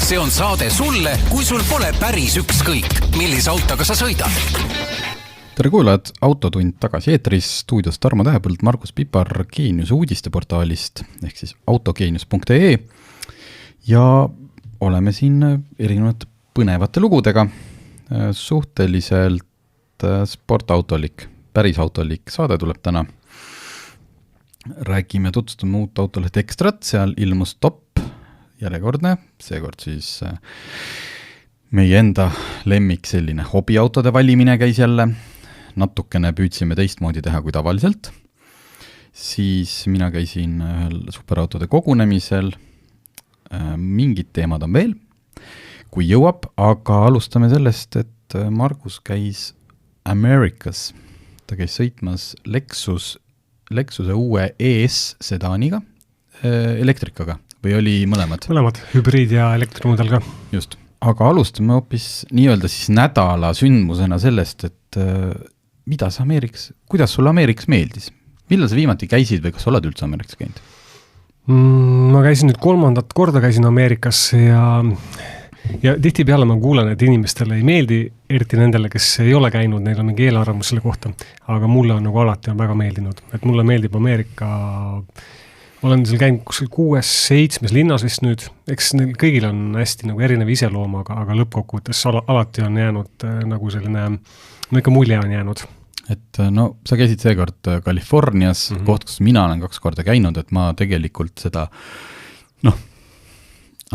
See on saade sulle, kui sul pole päris ükskõik, millise autoga sa sõidad. Tere kuulajad, Autotund tagasi eetris, stuudios Tarmo Tähepõld, Markus Pipar Geenius uudisteportaalist ehk siis autogeenius.ee ja oleme siin erinevate põnevate lugudega. Suhteliselt sportautolik, päris autolik saade tuleb täna. Räägime tutvustame uut autoleht Ekstrat, seal ilmus top järjekordne, seekord siis meie enda lemmik selline hobiautode valimine käis jälle, natukene püüdsime teistmoodi teha kui tavaliselt, siis mina käisin ühel superautode kogunemisel, mingid teemad on veel, kui jõuab, aga alustame sellest, et Margus käis Amerikas, ta käis sõitmas Lexuse uue ES sedaaniga, elektrikaga, või oli mõlemad? Mõlemad, hübriid ja elektrimudel ka. Just, aga alustame hoopis nii-öelda siis nädala sündmusena sellest, et mida sa kuidas sulle Ameerikas meeldis? Millal sa viimati käisid või kas sa oled üldse Ameerikas käinud? Ma käisin nüüd 3. korda käisin Ameerikas ja tihtipeale ma kuulen, et inimestele ei meeldi, eriti nendele, kes ei ole käinud, neil on mingi eelarvamus selle kohta, aga mulle on nagu alati on väga meeldinud, et mulle meeldib Ameerika. Olen seal käinud 6-7 linnas vist nüüd, eks neil kõigil on hästi nagu erinev iseloom, aga lõppkokkuvõttes alati on jäänud nagu selline, ikka mulje on jäänud. Et no, sa käisid seekord Californias, koht, kus mina olen 2 korda käinud, et ma tegelikult seda,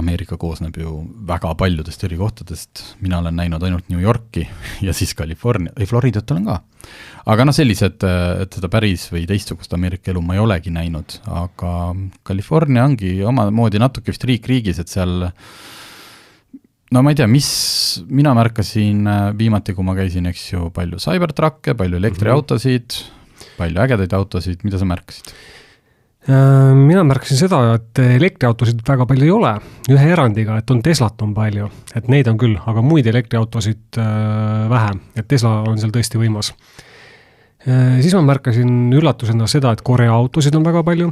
Ameerika koosneb ju väga paljudest eri kohtadest, mina olen näinud ainult New Yorki ja siis California, Floridat olen ka. Aga sellised, et seda päris või teistsugust Ameerika elu ma ei olegi näinud, aga California ongi oma moodi natuke vist riigis, et seal, ma ei tea, mina märkasin viimati, kui ma käisin, eks ju, palju Cybertrucke, palju elektriautosid, palju ägedaid autosid, mida sa märkasid? Mina märkasin seda, et elektriautosid väga palju ei ole, ühe erandiga, et on Teslat on palju, et neid on küll, aga muid elektriautosid vähe, et Tesla on seal tõesti võimas. Siis ma märkasin üllatusena seda, et Korea autosid on väga palju,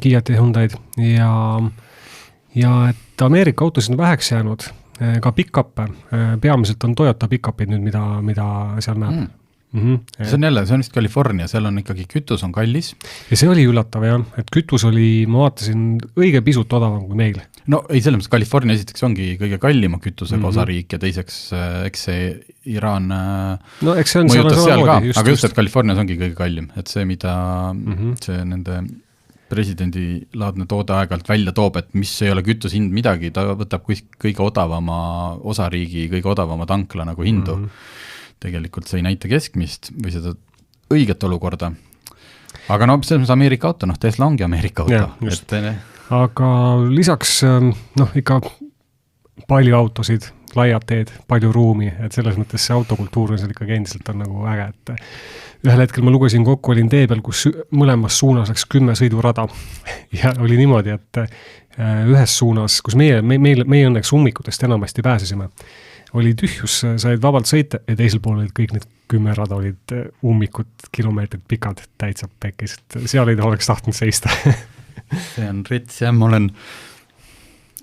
Kiat ja Hyundaid ja et Ameerika autosid on väheks jäänud, ka pick-up, peamiselt on Toyota pick-upid nüüd, mida seal näeb. See on vist California, seal on ikkagi kütus on kallis. Ja see oli üllatav jah, et kütus oli, ma vaatasin, õige pisut odavam kui meil. No ei, selles mõttes California esiteks ongi kõige kallima kütusega osariik ja teiseks, eks see Iraan eks see on mõjutas seal ka, aga just, et Californias ongi kõige kallim, et see, mida see nende presidendilaadne toode aeg-ajalt välja toob, et mis ei ole kütushind midagi, ta võtab kõige odavama osariigi, kõige odavama tankla nagu hindu. Tegelikult see ei näita keskmist või seda õiget olukorda. Aga selles mõttes Ameerika auto, Tesla ongi Ameerika auto. Aga lisaks ikka palju autosid, laiad teed, palju ruumi, et selles mõttes see autokultuur on seal ikka endiselt on nagu äge, et ühel hetkel ma lugesin kokku, olin tee peal, kus mõlemas suunas läks 10 sõidurada ja oli niimoodi, et ühes suunas, kus meie õnneks ummikutest enamasti pääsesime, oli tühjus, said vabalt sõita ja teisel pool olid kõik need 10 rada olid ummikud, kilomeetrid pikad, täitsa pekkis, seal ei oleks tahtnud seista. See on rits ja ma olen,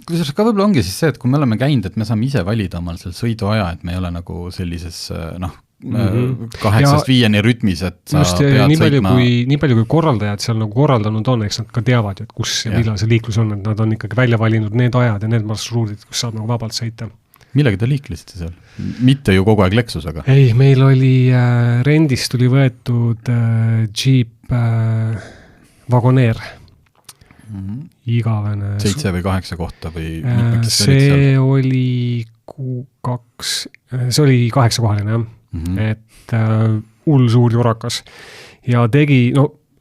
kusjuures ka võib-olla ongi siis see, et kui me oleme käinud, et me saame ise valida omal seal sõiduaja, et me ei ole nagu sellises 8-5 rütmis, et sa pead sõitma. Nii palju kui korraldajad seal nagu korraldanud on, eks nad ka teavad, et kus ja millal see liiklus on, et nad on ikkagi välja valinud need ajad ja need marsruudid, kus saab nagu vabalt sõita. Millega te liiklesite seal? Mitte ju kogu aeg Lexusega. Ei, meil oli rendist tuli võetud Jeep Wagoneer. Igavene. 7 või 8 kohta või see oli 2, see oli 8-kohaline jah. Et suur jurakas ja tegi,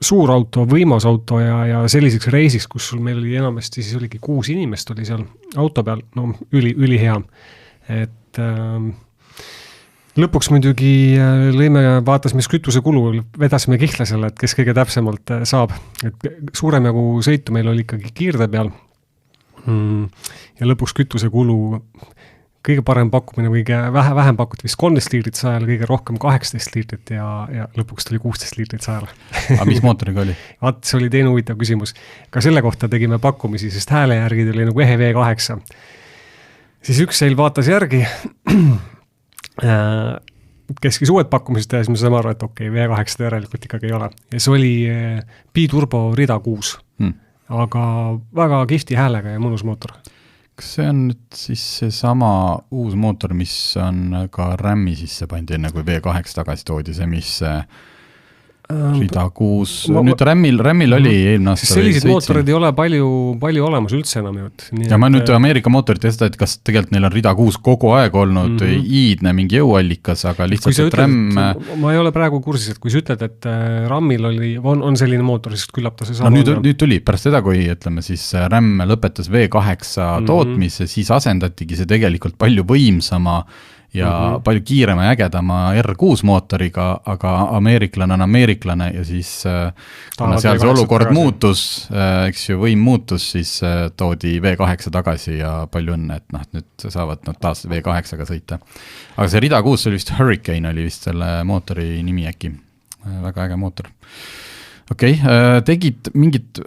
suur auto, võimas auto ja selliseks reisiks, kus meil oli enamasti, siis oligi 6 inimest oli seal auto peal, üli hea. Et lõpuks muidugi vaatasime kütuse kulu, vedasime kihlasele, et kes kõige täpsemalt saab. Et suurem jagu sõitu meil oli ikkagi kiirde peal ja lõpuks kütuse kulu kõige parem pakkumine või vähem pakut vist 13 liitrit sajal, kõige rohkem 18 liitrit ja lõpuks tuli 16 liitrit sajal. Aga mis mootoriga oli? Vaat, see oli teine huvitav küsimus. Ka selle kohta tegime pakkumisi, sest hääle järgi tuli nagu ehe V8. siis üks seil vaatas järgi, keskis uued pakkumised ja siis me saame aru, et okei, V8 järelikult ikkagi ei ole. Ja see oli biturbo rida 6, aga väga kihvti häälega ja mõnus mootor. Kas see on nüüd siis see sama uus mootor, mis on ka RAM-i sisse pandi enne kui V8 tagasi toodi, see mis rida 6, nüüd RAM-il oli eelmine aasta sellised mootorid ei ole palju olemas üldse enam jõud. Ja ma nüüd Ameerika mootorid testada, et kas tegelikult neil on rida 6 kogu aeg olnud iidne mingi jõuallikas, aga lihtsalt et RAM... Ma ei ole praegu kursis, et kui sa ütled, et RAM-il on selline mootor, siis küllap ta see sama nüüd tuli pärast seda, kui ütleme siis RAM lõpetas V8 tootmise, siis asendatigi see tegelikult palju võimsama ja palju kiirema ja ägedama R6 mootoriga, aga ameeriklane on ameeriklane ja siis kuna seal see olukord muutus, eks ju, võim muutus, siis toodi V8 tagasi ja palju õnne, et nüüd saavad nad taas V8-ga sõita. Aga see rida 6 oli vist Hurricane, oli vist selle mootori nimi äkki. Väga äge mootor. Okei, tegid mingit,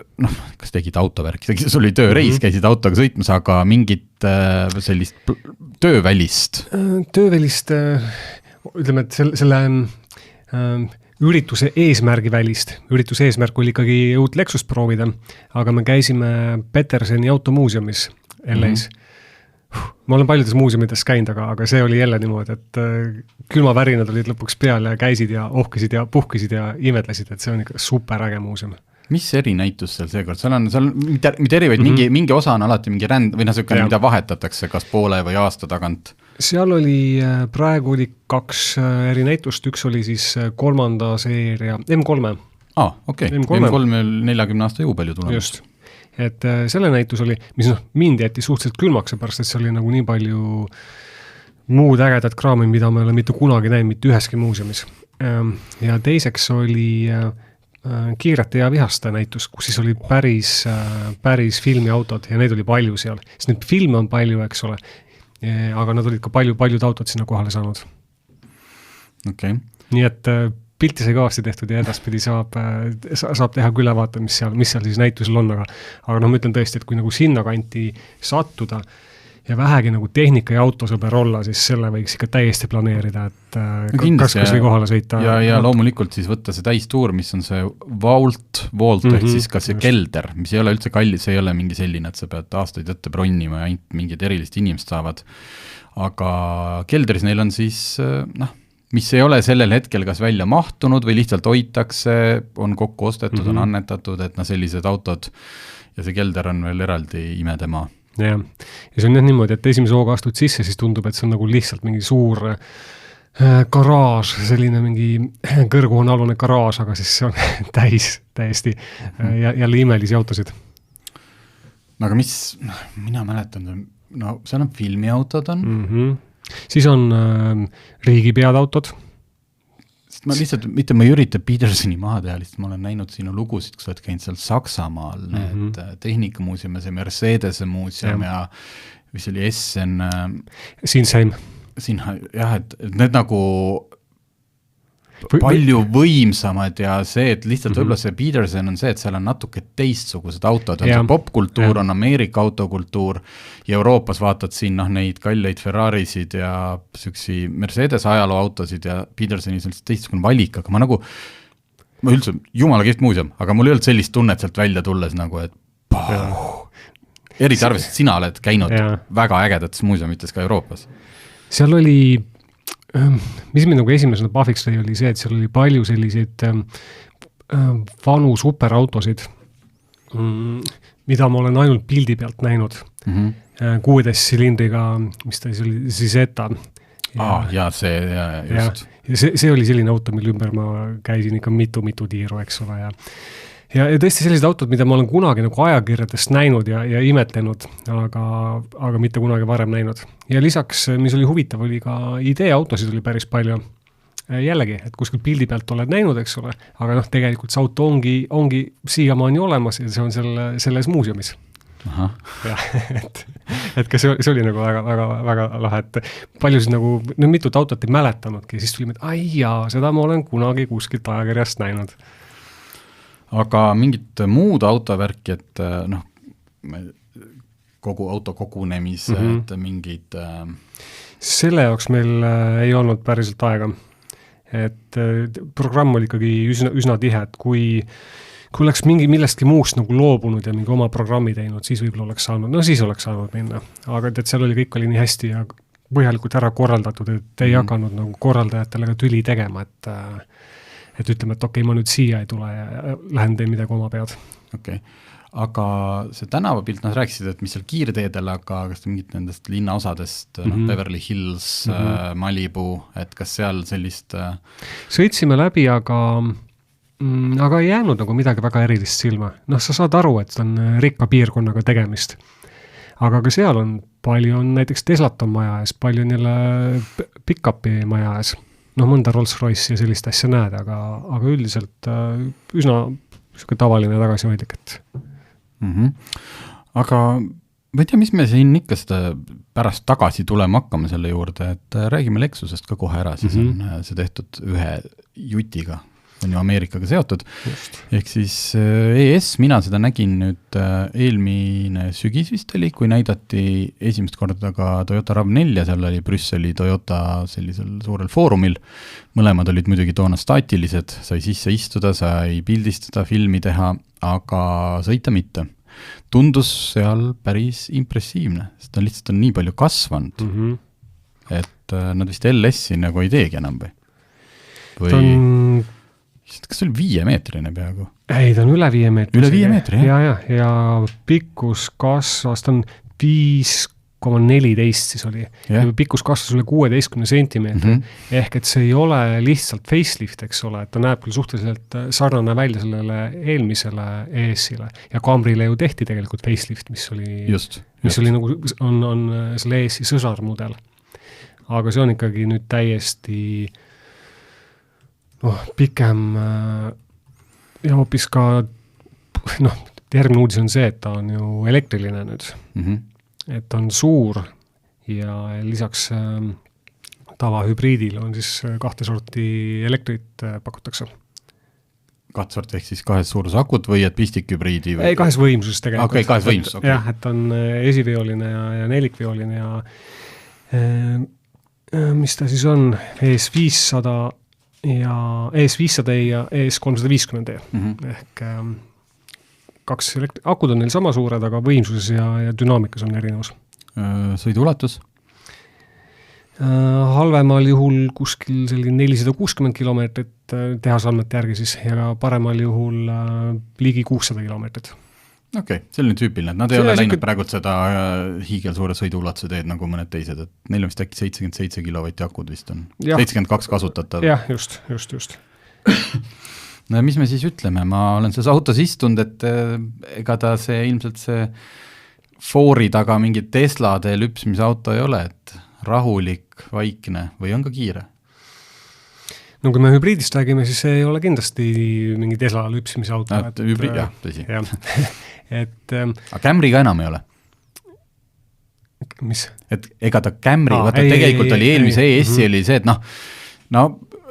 kas tegid autovärki, sul oli tööreis, käisid autoga sõitmas, aga mingit sellist töövälist? Töövälist, ütleme, et selle ürituse eesmärgi välist. Ürituse eesmärk oli ikkagi uut Lexust proovida, aga me käisime Peterseni automuuseumis LA-s. Ma olen paljudes muuseumides käinud, aga see oli jälle niimoodi, et külmavärinad olid lõpuks peal ja käisid ja ohkisid ja puhkisid ja imetlesid, et see on ikka super äge muuseum. Mis erinäitus seal seekord? Seal on mitte eri, vaid mingi osa on alati mingi ränd või mida vahetatakse kas poole või aasta tagant? Seal praegu oli 2 erinäitust, üks oli siis 3. seeria M3. Okei, M3 40 aasta juubelju tulemas. Just. Et selle näitus oli, mis mind jäeti suhteliselt külmaks, pärast et see oli nagu nii palju muud ägedat kraami, mida ma ei ole mitte kunagi näinud mitte üheski muuseumis. Ja teiseks oli Kiirete ja vihaste näitus, kus siis oli päris filmiautod ja neid oli palju seal. Sest neid filme on palju, eks ole, aga nad olid ka paljud autod sinna kohale saanud. Okay. Nii et pilti sai kõvasti tehtud ja edaspidi saab teha küll vaata, mis seal siis näitusel on, aga ma ütlen tõesti, et kui nagu sinna kanti sattuda ja vähegi nagu tehnika ja autosõber olla, siis selle võiks ikka täiesti planeerida, et kas või kohale sõita. Ja loomulikult siis võtta see täistuur, mis on see vault ehk siis ka see kelder, mis ei ole üldse kallis, see ei ole mingi selline, et sa pead aastaid ette bronnima ja ainult mingid erilist inimest saavad. Aga keldris neil on siis, mis ei ole sellel hetkel kas välja mahtunud või lihtsalt hoitakse, on kokku ostetud, on annetatud, et sellised autod ja see kelder on veel eraldi imedema. Ja see on niimoodi, et esimese hooga astud sisse, siis tundub, et see on nagu lihtsalt mingi suur garaaž, selline mingi kõrguhoonalune garaaž, aga siis see on täiesti jälle imelisi autosid. Aga mis, mina mäletan, seal on filmiautod on. Siis on riigipead autod. Ma lihtsalt, mitte ma ei ürita Petersoni maha teha, lihtsalt ma olen näinud sinu lugusid, kus oled käinud seal Saksamaal, need tehnikamuuseum ja see Mercedese muuseum ja mis oli Essen. Sinsheim. Jah, et need nagu palju võimsamad ja see, et lihtsalt võib-olla see Peterson on see, et seal on natuke teistsugused autod, on see popkultuur, on Ameerika autokultuur ja Euroopas vaatad siin neid kalleid Ferrarisid ja süksi Mercedes ajaloo autosid ja Petersonis on teistsugune valik, aga ma üldse jumala kehvt muuseum, aga mul ei olnud sellist tunnet sealt välja tulles nagu, et eriti arvestades, et sina oled käinud väga ägedates muuseumites ka Euroopas. Seal oli mis mind nagu esimesena pahviks lõi, oli see, et seal oli palju selliseid vanu superautosid, mida ma olen ainult pildi pealt näinud. 16 silindriga, mis ta siis oli, Zeta. See oli selline auto, mille ümber ma käisin ikka mitu tiiru, eks ole, ja tõesti sellised autod, mida ma olen kunagi nagu ajakirjadest näinud ja imetlenud, aga mitte kunagi varem näinud. Ja lisaks, mis oli huvitav, oli ka ideeautosid oli päris palju. Jällegi, et kuskil pildi pealt oled näinud, eks ole, aga tegelikult see auto ongi siiamaani olemas ja see on selles muuseumis. Ja, et ka see oli nagu väga lahe, et paljusid nagu, mitut autot ei mäletanudki ja siis tulime, et seda ma olen kunagi kuskilt ajakirjast näinud. Aga mingit muud autovärki, et kogu autokogunemised, mingid selle jaoks meil ei olnud päriselt aega. Et programm oli ikkagi üsna tihe, et kui oleks millestki muust nagu loobunud ja mingi oma programmi teinud, siis võib-olla oleks saanud minna. Aga et seal kõik oli nii hästi ja põhjalikult ära korraldatud, et ei hakanud nagu korraldajatele ka tüli tegema, et ütleme, et okei, ma nüüd siia ei tule ja lähen teen midagi oma pead. Okei. Aga see tänavapilt, nad rääkisid, et mis seal kiirteedel, aga kas te mingit nendest linnaosadest, Beverly Hills, Malibu, et kas seal sellist sõitsime läbi, aga ei jäänud nagu midagi väga erilist silma. Sa saad aru, et on rikka piirkonnaga tegemist. Aga ka seal on palju, näiteks Teslat on maja ees, palju on jälle pick-upi maja ees. Mõnda Rolls-Royce ja sellist asja näed, aga üldiselt üsna tavaline tagasihoidlik, et Aga ma ei tea, mis me siin ikka seda pärast tagasi tulema hakkame selle juurde, et räägime Lexusest ka kohe ära, siis on see tehtud ühe jutiga, on ju Ameerikaga seotud. Ehk siis ES, mina seda nägin nüüd eelmine sügis vist oli, kui näidati esimest korda ka Toyota RAV4 ja seal oli Brüsseli Toyota sellisel suurel foorumil. Mõlemad olid muidugi toona staatilised, sai sisse istuda, sai pildistada, filmi teha, aga sõita mitte. Tundus seal päris impressiivne, sest ta lihtsalt on nii palju kasvanud, et nad vist LS-i nagu ei teegi enam või? Kas see oli 5-meetrine peaaegu? Ei, ta on üle 5 meetri. Üle 5 meetri, jah? Ja pikkus kasvas, ta on 5,14 siis oli. Ja pikkus kasvas üle 16 sentimeetri. Ehk et see ei ole lihtsalt facelift, eks ole, et ta näeb küll suhteliselt sarnane välja sellele eelmisele ES-ile. Ja Camry'le ju tehti tegelikult facelift, mis oli nagu, on selle ES-i sõsarmudel. Aga see on ikkagi nüüd täiesti pikem ja hoopis ka järgmine uudis on see, et ta on ju elektriline nüüd. Et on suur ja lisaks tavahübriidil on siis 2 sorti elektrit pakutakse. 2 sorti ehk siis 2 suurus akut või et pistikhübriidi? Ei, 2 võimsus tegelikult. Okei, 2 võimsus, okei. Jah, et on esiveoline ja nelikveoline ja mis ta siis on? ES500 ja ES500 ja ES350 ehk 2 akud on neil sama suured, aga võimsuses ja dünaamikas on erinevus. Sõiduulatus? Halvemal juhul kuskil 460 kilomeetrit tehasandmete järgi siis ja paremal juhul ligi 600 kilomeetrit. Okei, see on nüüd tüüpiline, et nad ei ole läinud praegult seda hiigelsuure sõiduulatuse teed nagu mõned teised, et neil on vist äkki 77 kilovatti akud vist on, 72 kasutatav. Jah, just. No mis me siis ütleme, ma olen selles autos istunud, et ega ta see ilmselt see foori taga mingi Teslade lüpsmise auto ei ole, et rahulik, vaikne või on ka kiire? No kui me hübriidist räägime, siis see ei ole kindlasti mingi Tesla lüpsimise auto. Hübriid, jah, tõsi. Aga Camry ka enam ei ole? Mis? Et ega ta Camry, tegelikult oli eelmise ES-i oli see, et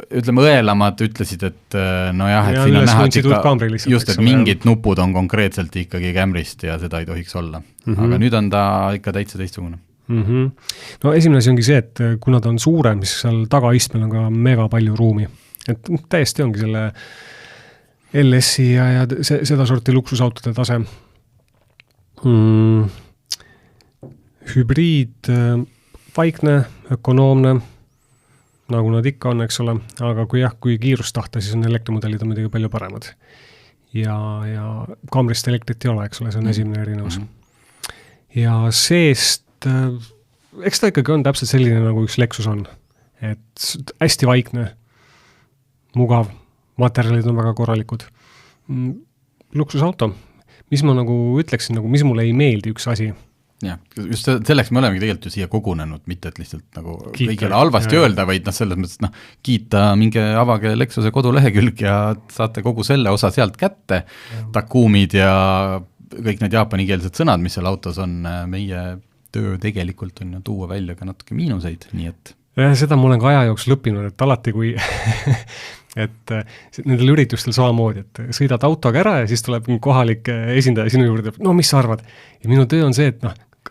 ütleme, õelamad ütlesid, et nojah, et siin on näha, et just, et mingid nupud on konkreetselt ikkagi Camryst ja seda ei tohiks olla. Aga nüüd on ta ikka täitsa teistsugune. No esimene asi ongi see, et kuna ta on suurem, siis seal tagaistmel on ka mega palju ruumi. Et täiesti ongi selle LS-i ja seda sorti luksusautode tase. Hübriid, vaikne, ökonoomne, nagu nad ikka on, eks ole, aga kui kiirust tahta, siis on elektrimudelid on midagi palju paremad. Ja Camryst elektrit ei ole, eks ole, see on esimene erinevus. Ja seest eks ta ikkagi on täpselt selline, nagu üks Lexus on. Et hästi vaikne, mugav, materjalid on väga korralikud. Luksusauto. Mis ma nagu ütleksin, nagu mis mulle ei meeldi üks asi. Jah, just selleks me olemegi tegelikult ju siia kogunenud, mitte et lihtsalt nagu kõigile halvasti öelda, vaid selles mõttes, kiita minge avage Lexuse kodulehekülg ja saate kogu selle osa sealt kätte, takuumid ja kõik need jaapanikeelsed sõnad, mis seal autos on, meie töö tegelikult on ju tuua välja ka natuke miinuseid, nii et seda ma olen ka aja jooksul õppinud, et alati kui et nendel üritustel samamoodi, et sõidad autoga ära ja siis tuleb kohalik esindaja sinu juurde, no mis sa arvad? Ja minu töö on see, et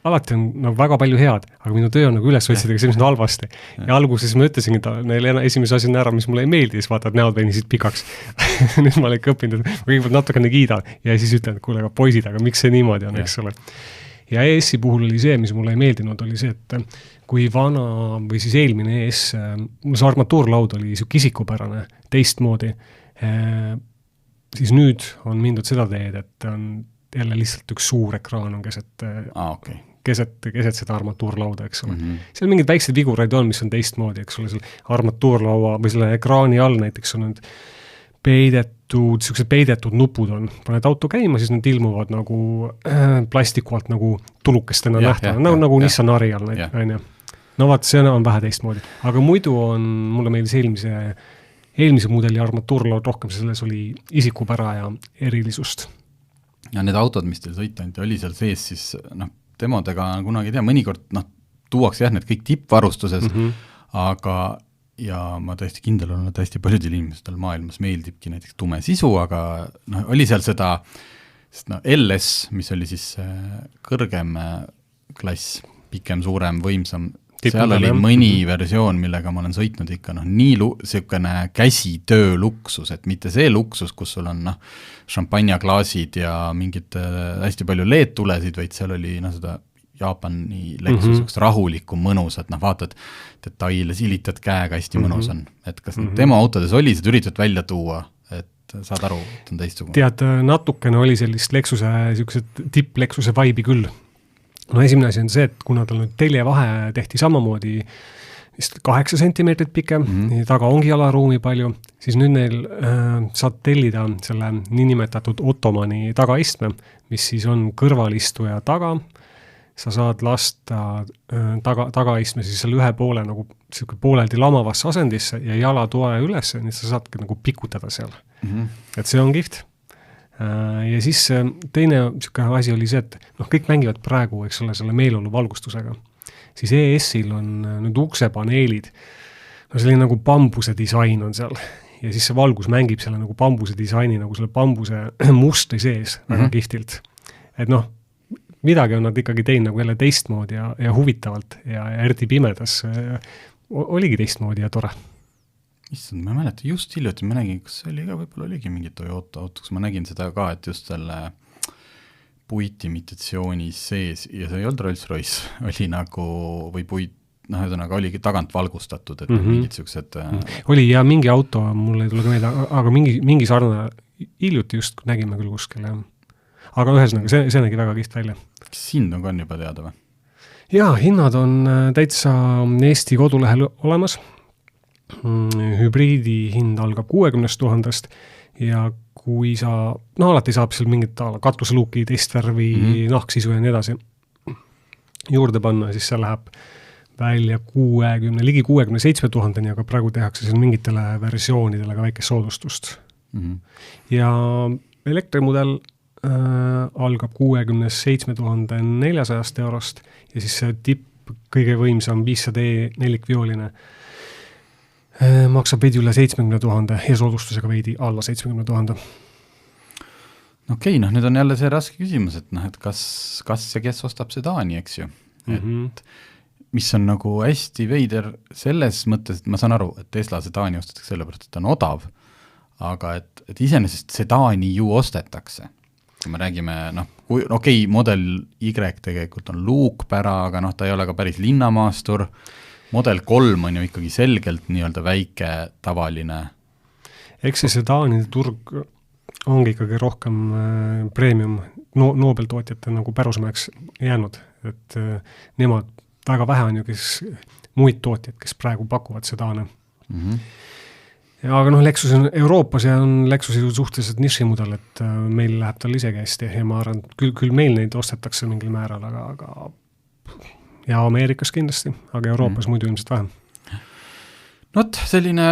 alati on nagu väga palju head, aga minu töö on nagu üles otsida, mis on halvasti. Ja alguses ma ütlesingi neile esimese asjana ära, mis mulle ei meeldi, siis vaatad, näod venisid pikaks. Nüüd ma olen ikka õppinud, et ma kõigepealt natukene kiidan ja siis ütlen, et kuule, aga poisid, aga miks see niimoodi on, eks ole. Ja ES-i puhul oli see, mis mulle ei meeldinud, oli see, et kui vana või siis eelmine ES, see armatuurlaud oli siuke isikupärane, teistmoodi, siis nüüd on mindud seda teed, et on jälle lihtsalt üks suur ekraan on keset seda armatuurlauda, eks ole. Seal mingid väiksed viguraid on, mis on teistmoodi, eks ole, seal armatuurlaua või selle ekraani all näiteks on need peidetud nupud on. Paned auto käima, siis need ilmuvad nagu plastiku alt nagu tulukestena nähtavad, nagu Nissan Arial. No vaat, see on vähe teistmoodi. Aga muidu on, mulle meeldis eelmise mudeli armatuurlaud rohkem, selles oli isikupära ja erilisust. Ja need autod, mis teil sõita oli seal sees, siis demodega kunagi ei tea, mõnikord tuuakse need kõik tippvarustuses, aga ja ma tõesti kindel olen, et hästi paljudel inimestel maailmas meeldibki näiteks tume sisu, aga oli seal seda LS, mis oli siis kõrgem klass, pikem, suurem, võimsam, seal oli mõni versioon, millega ma olen sõitnud ikka nii selline käsitöö luksus, et mitte see luksus, kus sul on šampanjaklaasid ja mingid hästi palju LED-tulesid, vaid seal oli seda Jaapani Lexus rahulikku mõnus, et vaatad detaile, silitad käega, hästi mõnus on. Et kas demo autodes oli, seda üritad välja tuua, et saad aru, et on teistsugune? Tead, natukene oli sellist tipp-Lexuse vaibi küll. No esimene asi on see, et kuna tal nüüd teljevahe tehti samamoodi 8 sentimeetrit pikem, taga ongi jalaruumi palju, siis nüüd neil saad tellida selle niinimetatud Ottomani tagaistme, mis siis on kõrvalistuja taga, sa saad lasta tagaistme siis selle ühe poole nagu pooleldi lamavasse asendisse ja jala toe üles, nii sa saadki nagu pikutada seal. Et see on kihvt. Ja siis teine asi oli see, et kõik mängivad praegu, eks ole, selle meeleolu valgustusega. Siis ES-il on nüüd uksepaneelid, selline nagu bambuse disain on seal ja siis see valgus mängib selle nagu bambuse disaini, nagu selle bambuse mustri sees väga kihtilt. Et midagi on nad ikkagi teinud nagu jälle teistmoodi ja huvitavalt ja eriti pimedas oligi teistmoodi ja tore. Issand, ma mäleta, just hiljuti ma nägin, kas see oli ka, võib-olla oligi mingi Toyota autos, ma nägin seda ka, et just selle puitimitatsiooni sees, ja see ei olnud Rolls-Royce, oli nagu, või puit, ühesõnaga oligi tagant valgustatud, et mingid siuksed... Oli ja mingi auto, mulle ei tule ka meelde, aga mingi sarna hiljuti just nägime küll kuskil, jah. Aga ühesõnaga, see nägi väga kiht välja. Kas hind on ka juba teada või? Jaa, hinnad on täitsa Eesti kodulehel olemas. Hübriidi hind algab 60 000 ja kui sa, alati saab seal mingit katuseluuki, teistvärvi, nahksisu ja nii edasi juurde panna, siis see läheb välja ligi 67 000, aga praegu tehakse seal mingitele versioonidele ka väike soodustust. Ja elektrimudel algab 67 400 eurost ja siis see tipp kõige võimsam 500D nelikvioline maksab veidi üle 70 000 ja soodustusega veidi alla 70 000. Okei, nüüd on jälle see raske küsimus, et kas ja kes ostab sedaani, eks ju. Et mis on nagu hästi veider selles mõttes, et ma saan aru, et Tesla sedaani ostetakse sellepärast, et ta on odav, aga et iseenesest sedaani ju ostetakse. Kui me räägime, Model Y tegelikult on luukpära, aga ta ei ole ka päris linnamaastur. Model 3 on ju ikkagi selgelt nii-öelda väike, tavaline. Eks see sedaanide turg ongi ikkagi rohkem premium Nobel-tootjate nagu pärusmäeks jäänud, et nemad väga vähe on ju, kes muid tootjad, kes praegu pakuvad sedaane. Aga Lexus on Euroopas ja on Lexusi suhteliselt nišimudel, et meil läheb tal isegi hästi ja ma arvan, küll meil neid ostetakse mingil määral, aga ja Ameerikas kindlasti, aga Euroopas muidu ilmselt vähem. Selline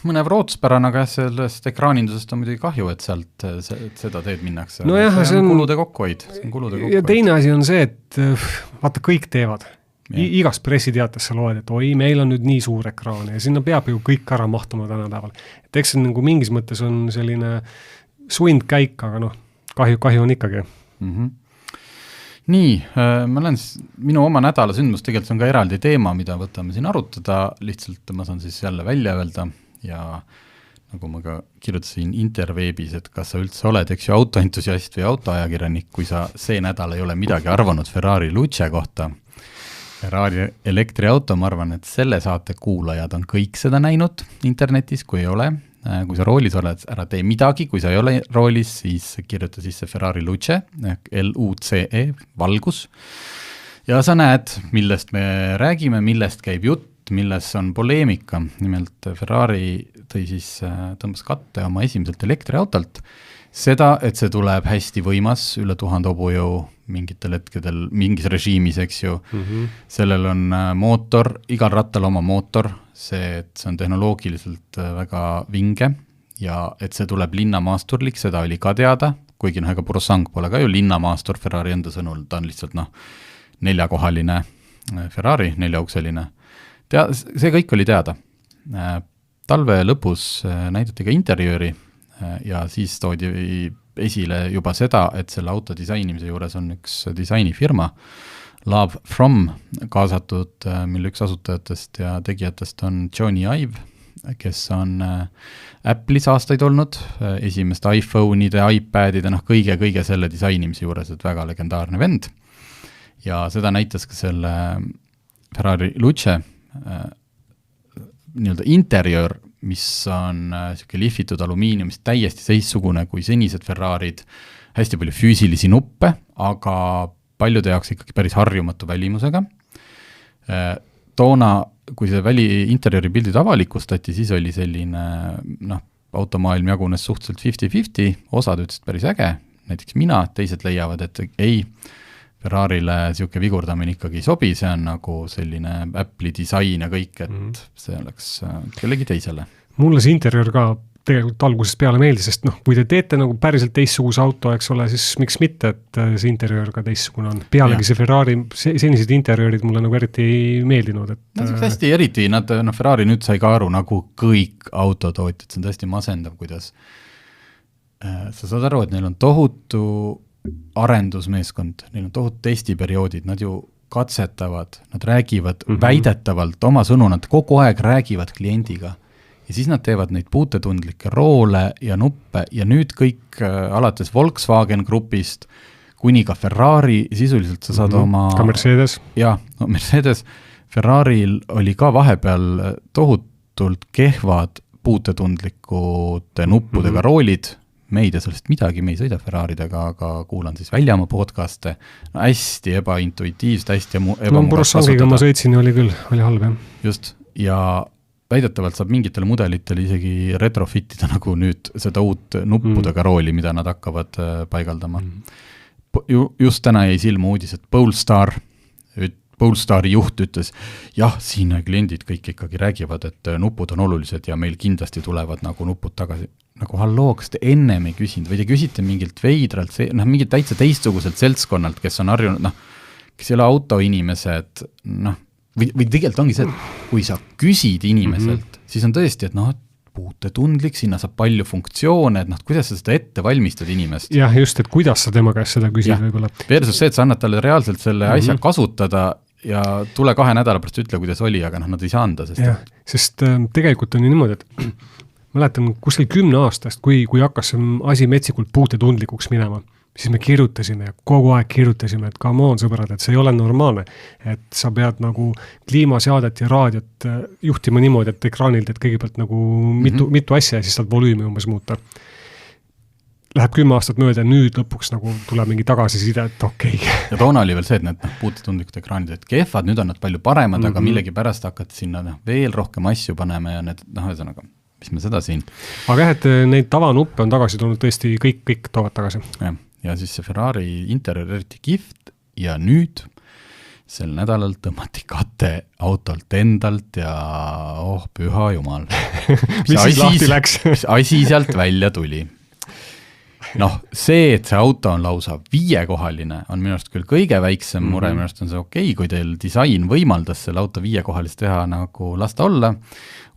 mõnev rootspärane, aga sellest ekraanindusest on muidugi kahju, et sealt seda teed minnakse. See on kulude kokkuhoid. Ja teine asi on see, et vaata, kõik teevad. Igast pressiteates sa loed, et meil on nüüd nii suur ekraan ja sinna peab ju kõik ära mahtuma tänapäeval. Et eks see nagu mingis mõttes on selline sundkäik, aga kahju on ikkagi. nii, minu oma nädala sündmus tegelikult on ka eraldi teema, mida võtame siin arutada, lihtsalt ma saan siis jälle välja öelda ja nagu ma ka kirjutasin interveebis, et kas sa üldse oled, eks ju, autoentusiast või autoajakirjanik, kui sa see nädal ei ole midagi arvanud Ferrari Luce kohta. Ferrari elektriauto, ma arvan, et selle saate kuulajad on kõik seda näinud internetis, kui ei ole. Kui sa roolis oled, ära tee midagi, kui sa ei ole roolis, siis kirjuta sisse Ferrari Luce, L-U-C-E, valgus. Ja sa näed, millest me räägime, millest käib jutt, milles on poleemika. Nimelt Ferrari tõmbas katte oma esimeselt elektriautolt. Seda, et see tuleb hästi võimas, üle 1000 hobujõu mingitel hetkedel, mingis režiimis, eks ju. Sellel on mootor, igal rattal oma mootor, see, et see on tehnoloogiliselt väga vinge ja et see tuleb linnamaasturlik, seda oli ka teada, kuigi ega Purosangue pole ka ju linnamaastur Ferrari enda sõnul, ta on lihtsalt 4-kohaline Ferrari, 4-ukseline. See kõik oli teada. Talve lõpus näidati ka interjööri ja siis toodi esile juba seda, et selle auto disainimise juures on üks disainifirma, Love From kaasatud, mille üks asutajatest ja tegijatest on Johnny Ive, kes on Apple'is aastaid olnud, esimest iPhone'ide, iPadide, kõige selle disainimise juures, et väga legendaarne vend. Ja seda näitas ka selle Ferrari Luce nii-öelda interjöör, mis on lihvitud alumiiniumist täiesti seissugune kui senised Ferrarid, hästi palju füüsilisi nuppe, aga paljude jaoks ikkagi päris harjumatu välimusega. Toona, kui see interjööri pildid avalikustati, siis oli selline, automaailm jagunes suhteliselt 50-50, osad ütlesid päris äge, näiteks mina, teised leiavad, et ei, Ferrarile siuke vigurdamine ikkagi ei sobi, see on nagu selline Apple'i disain ja kõik, et see oleks kellegi teisele. Mulle see interjöör ka tegelikult algusest peale meeldis, sest kui te teete nagu päriselt teistsuguse auto, eks ole, siis miks mitte, et see interjöör ka teistsugune on. Pealegi see Ferrari, senised interjöörid mulle nagu eriti ei meeldinud. Hästi eriti, Ferrari nüüd sai ka aru, nagu kõik autotootjad, see on tõesti masendav, kuidas sa saad aru, et neil on tohutu arendusmeeskond, neil on tohutu testiperioodid, nad ju katsetavad, nad räägivad väidetavalt oma sõnu, nad kogu aeg räägivad kliendiga ja siis nad teevad neid puutetundlikke roole ja nuppe ja nüüd kõik alates Volkswagen grupist kuni ka Ferrari, sisuliselt sa saad oma... Ka Mercedes. Jaa, Mercedes. Ferraril oli ka vahepeal tohutult kehvad puutetundlikud nuppudega roolid, me ei tea sellest midagi, me ei sõida Ferraridega, aga kuulan siis välja oma podcast'e. Hästi ebaintuitiivselt, hästi ebamugavalt Purosangue'iga ma sõitsin, oli küll, oli halb, jah. Just, ja väidetavalt saab mingitele mudelitele isegi retrofitida nagu nüüd seda uut nuppudega rooli, mida nad hakkavad paigaldama. Just täna jäi silma uudis, et Polestari juht ütles, jah, siin kliendid kõik ikkagi räägivad, et nupud on olulised ja meil kindlasti tulevad nagu nupud tagasi. Nagu halloo, kas te ennem ei küsinud või te küsite mingilt veidralt, mingit täitsa teistsuguselt seltskonnalt, kes on harjunud, kes ei ole autoinimesed, või tegelikult ongi see, et kui sa küsid inimeselt, siis on tõesti, et puutetundlik, sinna saab palju funktsioone, et kuidas sa seda ette valmistad inimest. Jah, just, et kuidas sa tema käest seda küsid võib-olla. Versus see, et sa annad talle reaalselt selle asja kasutada ja tule 2 nädala pärast ütle, kuidas oli, aga nad ei saa anda. Sest tegelikult on ju niimoodi, et mäletan kuskil 10 aastast, kui hakkas see asi metsikult puutetundlikuks minema, siis me kirjutasime ja kogu aeg kirjutasime, et come on sõbrad, et see ei ole normaalne, et sa pead nagu kliimaseadet ja raadiot juhtima niimoodi, et ekraanilt, et kõigepealt nagu mitu asja ja siis saad volüümi umbes muuta. Läheb 10 aastat mööda ja nüüd lõpuks nagu tuleb mingi tagasiside, et okei. Ja toona oli veel see, et need puutetundlikud ekraanid, et kehvad, nüüd on nad palju paremad, aga millegi pärast hakati sinna veel rohkem asju panema ja need, ühesõnaga, mis me seda siin. Aga et neid tavanuppe on tagasi tulnud tõesti, kõik toovad tagasi. Ja siis see Ferrari interjöör eriti kihvt ja nüüd sel nädalal tõmmati kate autolt endalt ja püha jumal. Mis siis lahti läks? Mis asi sealt välja tuli? See, et see auto on lausa 5-kohaline, on minu arust küll kõige väiksem mure, minu arust on see okei, kui teil disain võimaldas selle auto 5-kohalist teha nagu lasta olla.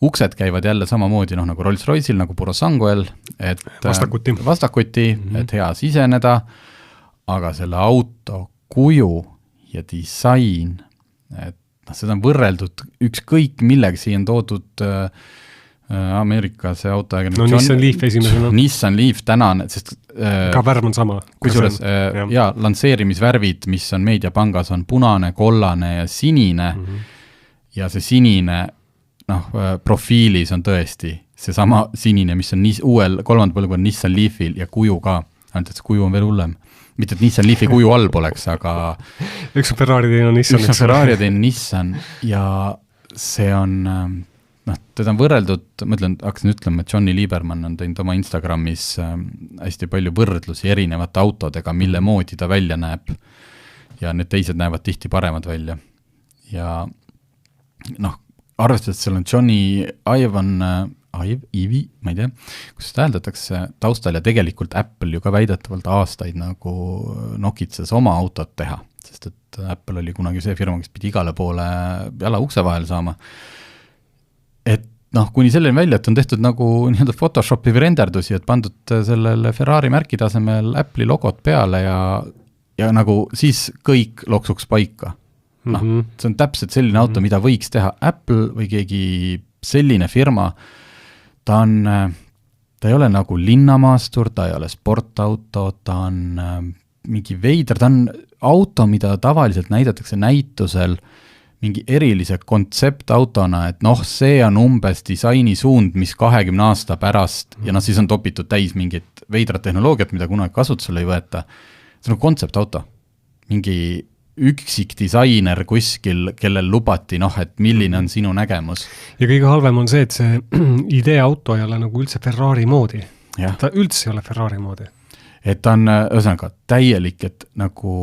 Uksed käivad jälle samamoodi nagu Rolls-Royce'il, nagu Purosangue'l, et vastakuti, et hea siseneda, aga selle auto kuju ja disain, et seda on võrreldud ükskõik millega, siia on toodud Ameerika see autoajakirjanik. No Nissan Leaf esimesena. Nissan Leaf tänane, sest ka värv on sama. Kusjuures, lansseerimisvärvid, mis on Meediapangas, on punane, kollane ja sinine ja see sinine profiilis on tõesti see sama sinine, mis on uuel 3. põlvkonna Nissan Leafil ja kuju ka, ainult et see kuju on veel hullem. Mitte, et Nissan Leafi kuju all poleks, aga üks on Ferrari, teine on Nissan. Üks on Ferrari ja teine Nissan ja see on teda on võrreldud, mõtlen, hakkasin ütlema, et Johnny Lieberman on teinud oma Instagramis hästi palju võrdlusi erinevate autodega, mille moodi ta välja näeb ja need teised näevad tihti paremad välja. Ja arvestades, seal on Johnny Ive, ma ei tea, kus seda hääldatakse taustal ja tegelikult Apple ju ka väidetavalt aastaid nagu nokitses oma autot teha, sest et Apple oli kunagi see firma, kes pidi igale poole jala ukse vahel saama. Et kuni selleni välja, et on tehtud nagu nii-öelda Photoshopi või renderdusi, et pandud sellele Ferrari märki tasemel Apple'i logot peale ja nagu siis kõik loksuks paika. See on täpselt selline auto, mida võiks teha Apple või keegi selline firma. Ta ei ole nagu linnamaastur, ta ei ole sportauto, ta on mingi veider, ta on auto, mida tavaliselt näidatakse näitusel mingi erilise kontseptautona, et see on umbes disaini suund, mis 20 aasta pärast ja siis on topitud täis mingit veidrat tehnoloogiat, mida kunagi kasutusele ei võeta. See on kontseptauto. Mingi üksik disainer kuskil, kellel lubati, et milline on sinu nägemus. Ja kõige halvem on see, et see ideeauto ei ole nagu üldse Ferrari moodi. Ta üldse ei ole Ferrari moodi. Et ta on ühesõnaga täielik, et nagu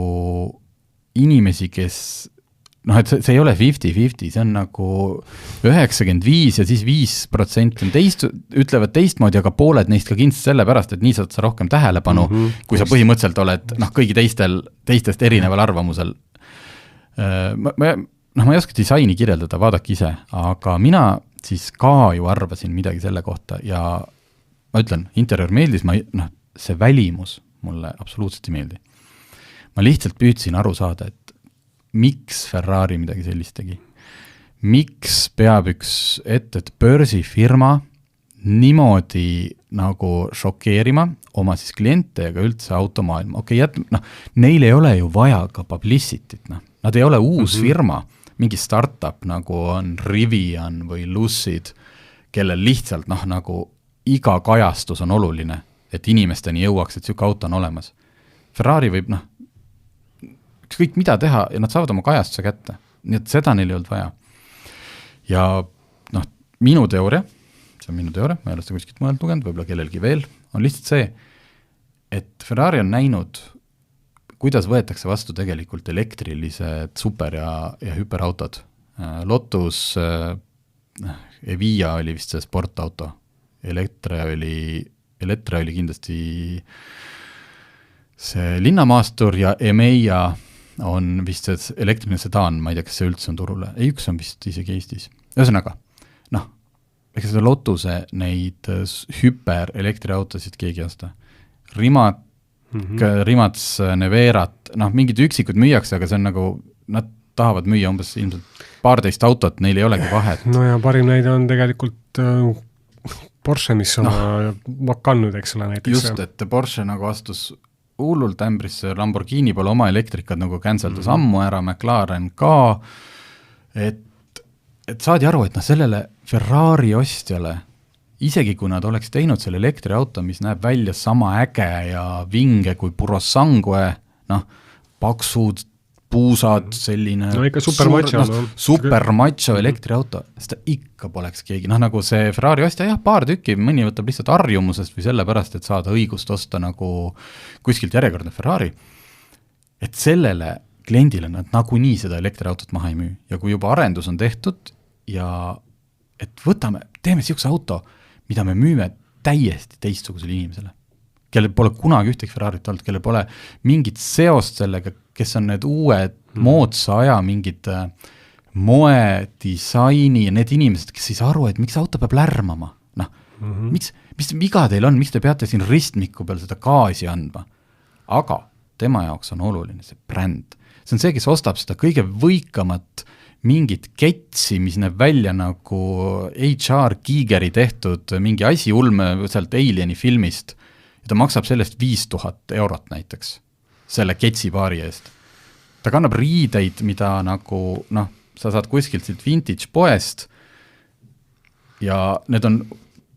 inimesi, kes et see ei ole 50-50, see on nagu 95 ja siis 5% on ütlevad teistmoodi, aga pooled neist ka kindlasti selle pärast, et nii saad sa rohkem tähelepanu, kui sa põhimõtteliselt oled kõigi teistest erineval arvamusel. Ma ei oska disaini kirjeldada, vaadake ise, aga mina siis ka ju arvasin midagi selle kohta ja ma ütlen, interjöör meeldis, see välimus mulle absoluutselt ei meeldi. Ma lihtsalt püüdsin aru saada, et miks Ferrari midagi sellist tegi? Miks peab üks et börsifirma niimoodi nagu šokeerima oma siis kliente ja ka üldse automaailma? Neil ei ole ju vaja ka publicity't. Nad ei ole uus firma, mingi startup nagu on Rivian või Lucid, kellel lihtsalt nagu iga kajastus on oluline, et inimesteni jõuaks, et selline auto on olemas. Ferrari võib kõik mida teha ja nad saavad oma kajastuse kätte. Nii et seda neil ei olnud vaja. Ja minu teooria, see on minu teooria, ma ei ole seda kuskilt mõeld lugenud, võib-olla kellelgi veel, on lihtsalt see, et Ferrari on näinud, kuidas võetakse vastu tegelikult elektrilised super- ja hüperautod. Lotus Evija oli vist see sportauto, Elektra oli kindlasti see linnamaastur ja Emeia on vist see elektriline sedaan, ma ei tea, kas see üldse on turule. Ei, üks on vist isegi Eestis. Ühesõnaga, ega seda Lotuse neid hüperelektriautosid keegi osta. Rimats, Neverat, mingid üksikud müüakse, aga see on nagu, nad tahavad müüa umbes ilmselt 12 autot, neil ei olegi vahet. No ja parim näide on tegelikult Porsche, mis on Macan-nud, eks ole näiteks. Just, et Porsche nagu astus hullult ämbrisse, Lamborghini pole oma elektrikad nagu canceldus ammu ära, McLaren ka, et saadi aru, et sellele Ferrari ostjale, isegi kui nad oleks teinud selle elektriauto, mis näeb välja sama äge ja vinge kui Purosangue, paksud, puusad, selline ikka super macho elektriauto, seda ikka poleks keegi, nagu see Ferrari ostja, paar tükki, mõni võtab lihtsalt harjumusest või sellepärast, et saada õigust osta nagu kuskilt järjekordne Ferrari, et sellele kliendile nad nagunii seda elektriautot maha ei müü ja kui juba arendus on tehtud ja et teeme siukse auto, mida me müüme täiesti teistsugusele inimesele, kellel pole kunagi ühtegi Ferrarit olnud, kellel pole mingit seost sellega, kes on need uued moodsa aja mingid moe, disaini ja need inimesed, kes siis aru, et miks auto peab lärmama. Mis viga teil on, miks te peate siin ristmiku peal seda gaasi andma? Aga tema jaoks on oluline see bränd. See on see, kes ostab seda kõige võikamat mingit ketsi, mis näeb välja nagu HR Giegeri tehtud mingi asi ulme sealt Alieni filmist ja ta maksab sellest 5000 eurot näiteks selle ketsipaari eest. Ta kannab riideid, mida nagu, sa saad kuskilt silt vintage poest ja need on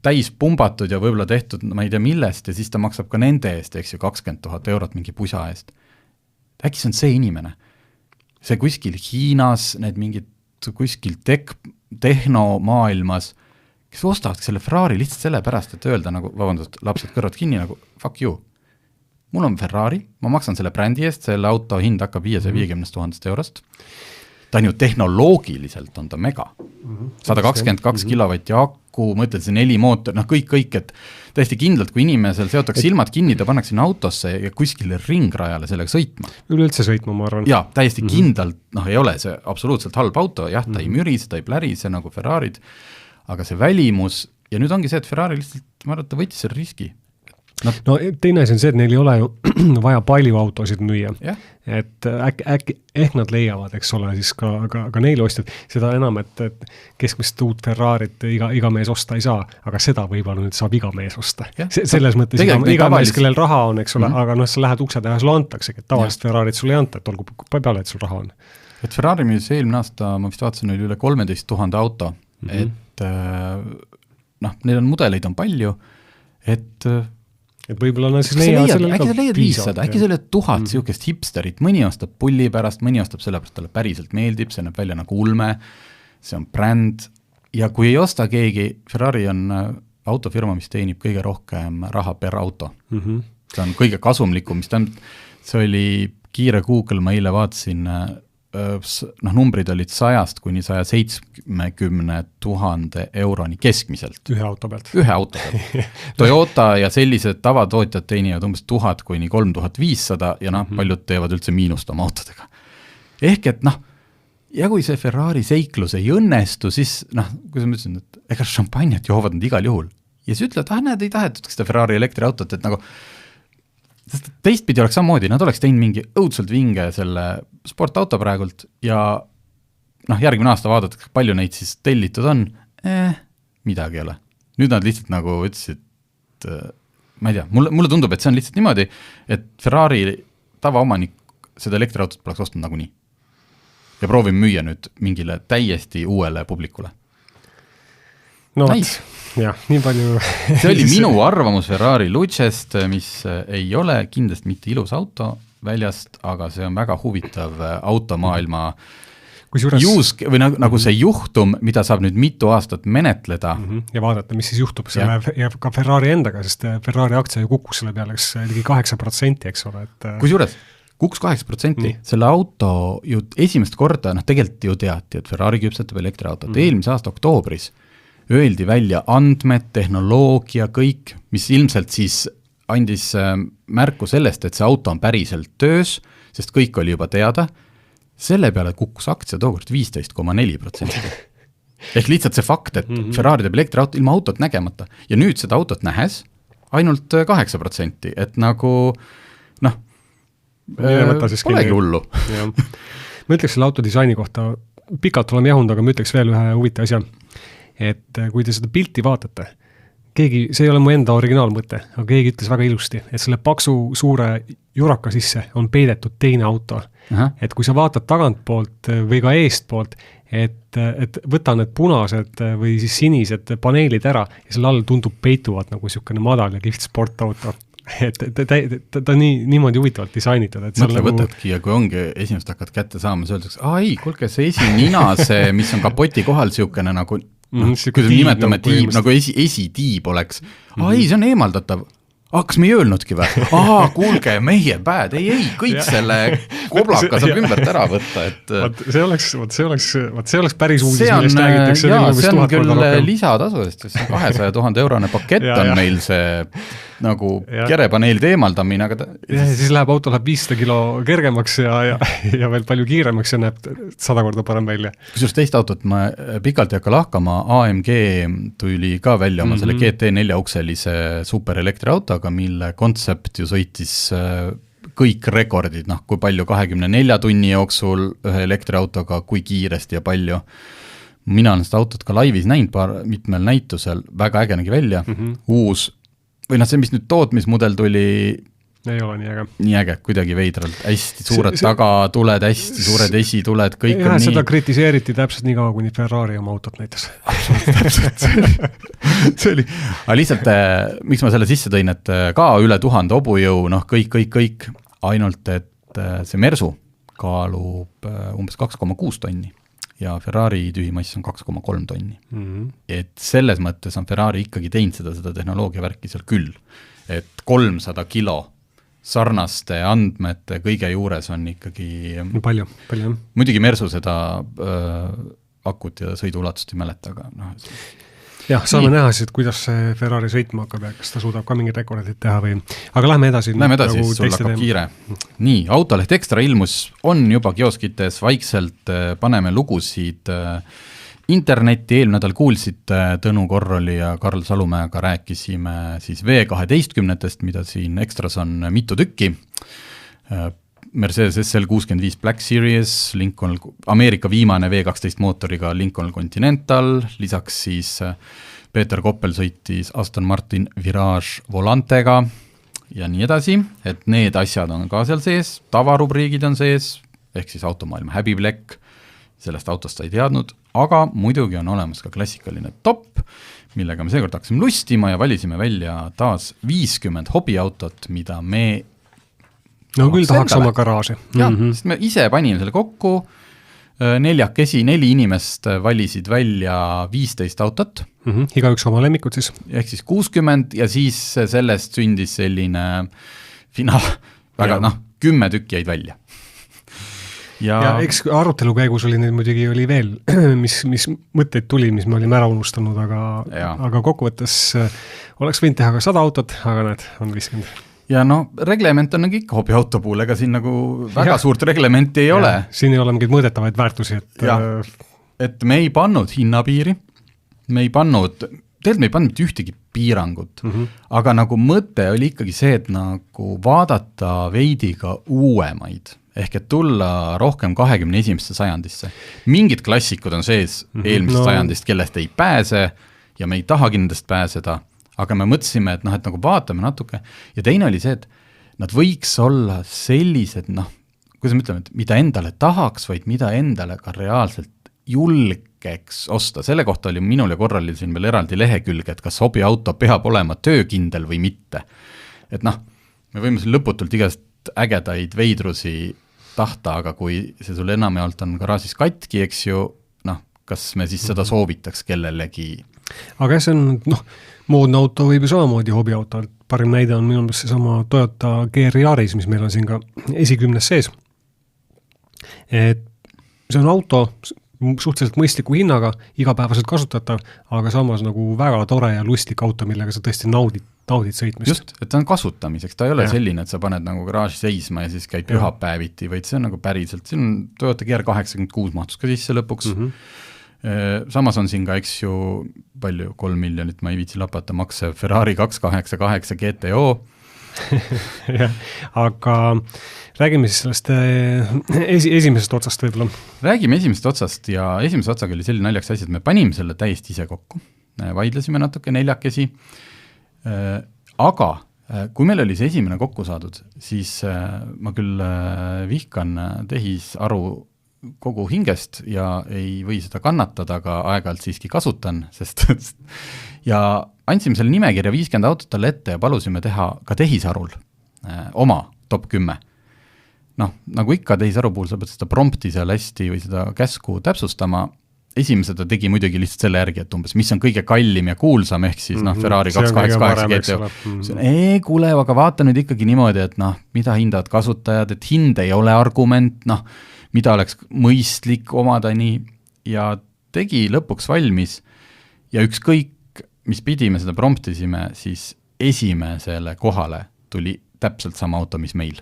täis pumbatud ja võib-olla tehtud, ma ei tea millest, ja siis ta maksab ka nende eest, eks ju, 20 000 eurot mingi pusa eest. Äkki see on see inimene. See kuskil Hiinas, need mingid kuskil tehnomaailmas, kes ostavad selle Ferrari lihtsalt selle pärast, et öelda nagu, vabandust, lapsed kõrvad kinni, nagu fuck you. Mul on Ferrari, ma maksan selle brändi eest, selle auto hind hakkab 550 000 eurost. Ta on ju tehnoloogiliselt on ta mega. 122 kilovatti aku, mõtled see 4 mootor, kõik, et täiesti kindlalt, kui inimesel seotakse silmad kinni, ta pannakse sinna autosse ja kuskile ringrajale sellega sõitma. Üleüldse sõitma, ma arvan. Jaa, täiesti kindlalt, ei ole see absoluutselt halb auto, jah, ta ei mürise, ta ei plärise nagu Ferrarid, aga see välimus, ja nüüd ongi see, et Ferrari lihtsalt, ma arvan, ta võttis selle riski. No teine asi on see, et neil ei ole ju vaja palju autosid müüa, et ehk nad leiavad, eks ole, siis ka neil ostjad, seda enam, et keskmist uut Ferrarit iga mees osta ei saa, aga seda võib-olla nüüd saab iga mees osta. Selles mõttes iga mees, kellel raha on, eks ole, aga sa lähed ukse teha, sulle antaksegi, et tavalist Ferrarit sulle ei anta, et olgu peale, et sul raha on. Et Ferrari müüs eelmine aasta, ma vist vaatasin, oli üle 13 000 auto, et neil on mudeleid on palju, et võib-olla on siis äkki sa leiad 500, äkki sa leiad 1000 siukest hipsterit, mõni ostab pulli pärast, mõni ostab selle pärast, talle päriselt meeldib, see näeb välja nagu ulme, see on bränd, ja kui ei osta keegi, Ferrari on autofirma, mis teenib kõige rohkem raha per auto. See on kõige kasumlikum, see oli kiire Google, ma eile vaatasin, numbrid olid 100 kuni 170 000 euroni keskmiselt. Ühe auto pealt. Toyota ja sellised tavatootjad teenivad umbes 1000 kuni 3500 ja paljud teevad üldse miinust oma autodega. Ehk et ja kui see Ferrari seiklus ei õnnestu, siis kui sa mõtlesin, et ega šampanjat joovad nad igal juhul. Ja siis ütled, näed, ei tahetud seda Ferrari elektriautot, et nagu sest teistpidi oleks samamoodi, nad oleks teinud mingi õudselt vinge selle sportauto praegult ja järgmine aasta vaadatakse, palju neid siis tellitud on, midagi ei ole. Nüüd nad lihtsalt nagu ütlesid, ma ei tea, mulle tundub, et see on lihtsalt niimoodi, et Ferrari tavaomanik seda elektriautot poleks ostnud nagunii. Ja proovin müüa nüüd mingile täiesti uuele publikule. No nice. Jah, nii palju see oli minu arvamus Ferrari Lucest, mis ei ole kindlasti mitte ilus auto väljast, aga see on väga huvitav automaailma või nagu see juhtum, mida saab nüüd mitu aastat menetleda. Ja vaadata, mis siis juhtub selle ja ka Ferrari endaga, sest Ferrari aktsia ju kukkus selle peale ligi 8%, eks ole. Kusjuures kukkus 8%, selle auto ju esimest korda, tegelikult ju teati, et Ferrari küpsetab elektriautot. Eelmise aasta oktoobris öeldi välja andmed, tehnoloogia, kõik, mis ilmselt siis andis märku sellest, et see auto on päriselt töös, sest kõik oli juba teada, selle peale kukkus aktsia tookord 15,4%. Ehk lihtsalt see fakt, et Ferrari teeb elektriauto ilma autot nägemata ja nüüd seda autot nähes ainult 8%, et nagu polegi hullu. Ma ütleks selle autodisaini kohta, pikalt oleme jahunud, aga ma ütleks veel ühe huvitav asja. Et kui te seda pilti vaatate, see ei ole mu enda originaalmõte, aga keegi ütles väga ilusti, et selle paksu suure juraka sisse on peidetud teine auto. Et kui sa vaatad tagantpoolt või ka eestpoolt, et võta need punased või siis sinised paneelid ära ja selle all tundub peituvad nagu niisugune madal ja kihvt sportauto. Et ta niimoodi huvitavalt disainitud. Mõtle võtadki ja kui ongi esimest hakkad kätte saama, siis öeldakse, kuulge, see esinina, mis on kapoti kohal niisugune nagu kui me nimetame tiib, nagu esitiib oleks. See on eemaldatav. Kas me ei öelnudki või? Kuulge, meie bad. Ei, kõik selle koblaka saab ümbert ära võtta. See oleks päris uudis, millest räägitakse. See on küll lisatasudest, 200 000 eurone pakett on meil see nagu kerepaneelide eemaldamine. Ja siis auto läheb 500 kilo kergemaks ja veel palju kiiremaks ja näeb 100 korda parem välja. Kusjuures teist autot ma pikalt ei hakka lahkama, AMG tuli ka välja oma selle GT4 ukselise superelektriautoga, mille kontsept ju sõitis kõik rekordid, noh, kui palju 24 tunni jooksul ühe elektriautoga, kui kiiresti ja palju. Mina olen seda autot ka laivis näinud mitmel näitusel, väga äge nägi välja, uus, või noh, see, mis nüüd tootmismudel tuli, ei ole nii äge, kuidagi veidralt, hästi suured tagatuled, hästi suured esituled, kõik on nii. Seda kritiseeriti täpselt nii kaua, kuni Ferrari oma autot näitas. see oli, aga lihtsalt, miks ma selle sisse tõin, et ka üle 1000 hobujõu, noh, kõik, ainult, et see Mersu kaalub umbes 2,6 tonni ja Ferrari tühimass on 2,3 tonni. Et selles mõttes on Ferrari ikkagi teinud seda tehnoloogia värki seal küll, et 300 kilo sarnaste andmete kõige juures on ikkagi palju. Muidugi Mersu seda akut ja sõiduulatust ei mäleta, aga noh. Jah, saame näha siis, et kuidas see Ferrari sõitma hakkab ja kas ta suudab ka mingid rekordid teha või, aga lähme edasi. Lähme edasi, nagu sul hakkab kiire. Nii, Autoleht Ekstra ilmus, on juba kioskites, vaikselt paneme lugusid internetti, eelnädal kuulsite Tõnu Korroli ja Karl Salumäega rääkisime siis V12-test, mida siin Ekstras on mitu tükki. Mercedes SL65 Black Series, Lincoln, Ameerika viimane V12 mootoriga Lincoln Continental, lisaks siis Peeter Koppel sõitis Aston Martin Virage Volantega ja nii edasi, et need asjad on ka seal sees, tavarubriigid on sees, ehk siis automaailma häbiplekk, sellest autost ei teadnud, aga muidugi on olemas ka klassikaline top, millega me seekord hakkasime lustima ja valisime välja taas 50 hobiautot, mida me no küll tahaks oma garaaži. Jah, sest me ise panime selle kokku, 4 inimest valisid välja 15 autot. Igaüks oma lemmikud siis. Ehk siis 60 ja siis sellest sündis selline finaal, väga 10 tükki jäid välja. Ja eks arutelu käigus oli neid muidugi oli veel, mis mõtteid tuli, mis me olime ära unustanud, aga kokkuvõttes oleks võinud teha ka 100 autot, aga need on 50. Ja reglement on nagu ikka hobiauto puhul, ega siin nagu väga suurt reglementi ei ole. Siin ei ole mingeid mõõdetavaid väärtusi. Et me ei pannud hinnapiiri, me ei pannud ühtegi piirangut, aga nagu mõte oli ikkagi see, et nagu vaadata veidi ka uuemaid, ehk et tulla rohkem 21. sajandisse. Mingid klassikud on sees eelmisest sajandist, kellest ei pääse ja me ei tahagi nendest pääseda, aga me mõtlesime, et et nagu vaatame natuke ja teine oli see, et nad võiks olla sellised, kuidas me ütleme, et mida endale tahaks, vaid mida endale ka reaalselt julgeks osta. Selle kohta oli minul ja Korralil siin veel eraldi lehekülg, et kas hobiauto peab olema töökindel või mitte. Et me võime siin lõputult igast ägedaid veidrusi tahta, aga kui see sul enamjaolt on garaažis katki, eks ju, kas me siis seda soovitaks kellelegi? Aga see on, moodne auto võib ju samamoodi hobiauto, parim näide on minu meelest seesama Toyota GR Yaris, mis meil on siin ka esikümnes sees. Et see on auto suhteliselt mõistliku hinnaga, igapäevaselt kasutatav, aga samas nagu väga tore ja lustik auto, millega sa tõesti naudid sõitmist. Just, et ta on kasutamiseks, ta ei ole selline, et sa paned nagu garaaži seisma ja siis käid pühapäeviti, vaid see on nagu päriselt, see on Toyota GR 86 mahtus ka sisse lõpuks. Samas on siin ka, eks ju, palju 3 miljonit, ma ei viitsi lapata makse, Ferrari 288 GTO. Aga räägime siis sellest esimesest otsast võib-olla. Räägime esimesest otsast ja esimese otsaga oli selline naljaks asi, et me panime selle täiesti ise kokku. Vaidlesime natuke 4, aga kui meil oli see esimene kokku saadud, siis ma küll vihkan tehisaru kogu hingest ja ei või seda kannatada, aga aeg-ajalt siiski kasutan, sest ja andsime selle nimekirja 50 autot talle ette ja palusime teha ka tehisarul oma top 10. Nagu ikka tehisaru puhul sa pead seda prompti seal hästi või seda käsku täpsustama, esimese ta tegi muidugi lihtsalt selle järgi, et umbes, mis on kõige kallim ja kuulsam, ehk siis Ferrari 288 GTO. Kuule, aga vaata nüüd ikkagi niimoodi, et mida hindavad kasutajad, et hind ei ole argument, mida oleks mõistlik omada nii, ja tegi lõpuks valmis ja ükskõik, mis pidime seda promptisime, siis esimesele kohale tuli täpselt sama auto, mis meil.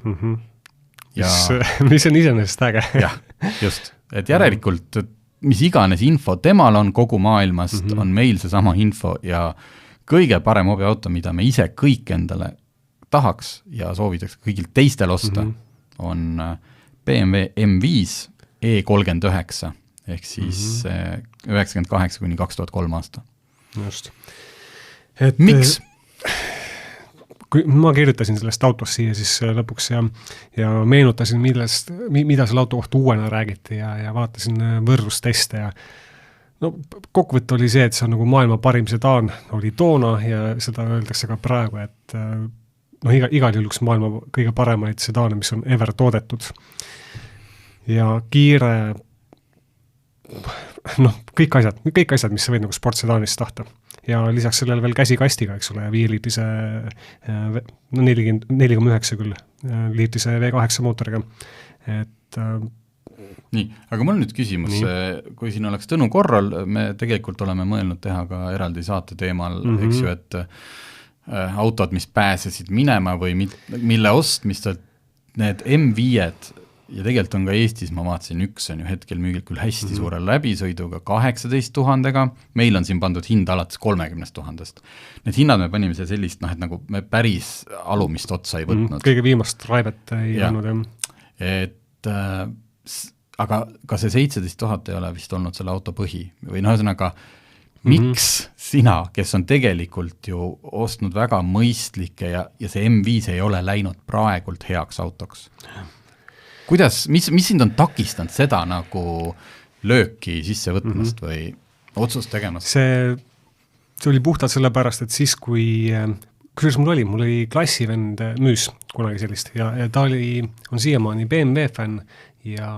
Ja mis on iseenesest äge. Jah, just, et järelikult mis iganes info temal on kogu maailmast, on meil see sama info ja kõige parem hobiauto, mida me ise kõik endale tahaks ja soovitaks kõigilt teistel osta, on BMW M5 E39 ehk siis 98 kuni 2003 aasta. Just. Miks? Kui ma kirjutasin sellest autost siia siis lõpuks ja meenutasin, mida selle auto kohta uuena räägiti ja vaatasin võrdlusteste ja no kokkuvõte oli see, et see on nagu maailma parim sedaan oli toona ja seda öeldakse ka praegu, et no igal juhul üks maailma kõige paremaid sedaane, mis on ever toodetud. Ja kiire, noh, kõik asjad, mis sa võid nagu sportsedaanist tahta. Ja lisaks sellele veel käsikastiga, eks ole, 5-liitrise, 4,9 küll, liitrise V8 mootoriga. Et nii, aga mul nüüd küsimus, kui siin oleks Tõnu korral, me tegelikult oleme mõelnud teha ka eraldi saate teemal, eks ju, et autod, mis pääsesid minema või mille ostmist, need M5-ed ja tegelikult on ka Eestis, ma vaatasin, üks on ju hetkel müügil küll hästi suure läbisõiduga 18 000-ga, meil on siin pandud hind alates 30 000-st. Need hinnad me panime see sellist, noh, et nagu me päris alumist otsa ei võtnud. Kõige viimast raivet ei olnud, jah. Et aga ka see 17 000 ei ole vist olnud selle auto põhi või noh, ühesõnaga, miks sina, kes on tegelikult ju ostnud väga mõistlikke ja see M5 ei ole läinud praegult heaks autoks? Kuidas, mis sind on takistanud seda nagu lööki sisse võtmast või otsust tegemast? See oli puhtalt sellepärast, et siis kui mul oli klassivend müüs kunagi sellist ja ta on siiamaani BMW fänn ja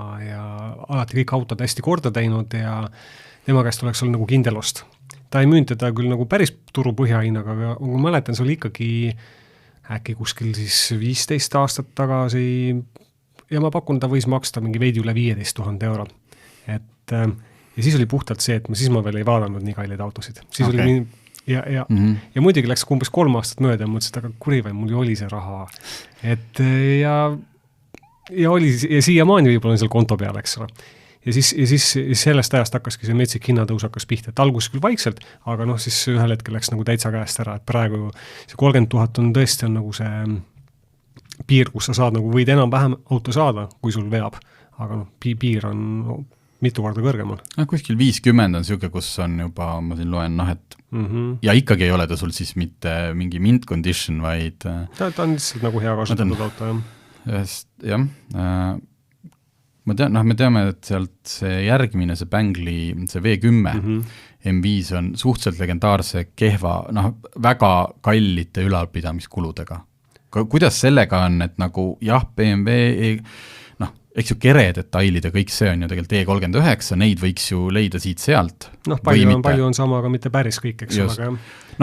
alati kõik autod hästi korda teinud ja tema käest oleks olnud nagu kindel ost. Ta ei müünud teda küll nagu päris turu põhjahinnaga, aga ma mäletan, see oli ikkagi äkki kuskil siis 15 aastat tagasi ja ma pakun, ta võis maksta mingi veidi üle 15 000 euro. Et, ja siis oli puhtalt see, et siis ma veel ei vaadanud nii kalleid autosid. Siis oli ja muidugi läks umbes 3 aastat mööda ja mõtlesin, et aga kurive, mul ju oli see raha. Et ja siiamaani võib-olla on seal konto peal, eks ole. Ja siis sellest ajast hakkaski see metsik hinnatõus hakkas pihta, et algus küll vaikselt, aga noh, siis ühel hetkel läks nagu täitsa käest ära, et praegu see 30 000 on tõesti on nagu see piir, kus sa saad nagu võid enam-vähem auto saada, kui sul veab, aga noh, piir on mitu korda kõrgemal. Kuskil 50 on selline, kus on juba, ma siin loen, et ja ikkagi ei ole ta sul siis mitte mingi mint condition, vaid ta on lihtsalt nagu hea kasutatud auto, jah. Me teame, et sealt see järgmine, see Bangli, see V10 M5 on suhteliselt legendaarse kehva, väga kallite ülalpidamiskuludega. Kuidas sellega on, et nagu jah, BMW, eks ju keredetailid ja kõik see on ju tegelikult E39, neid võiks ju leida siit-sealt. Palju on sama, aga mitte päris kõik, eks ole.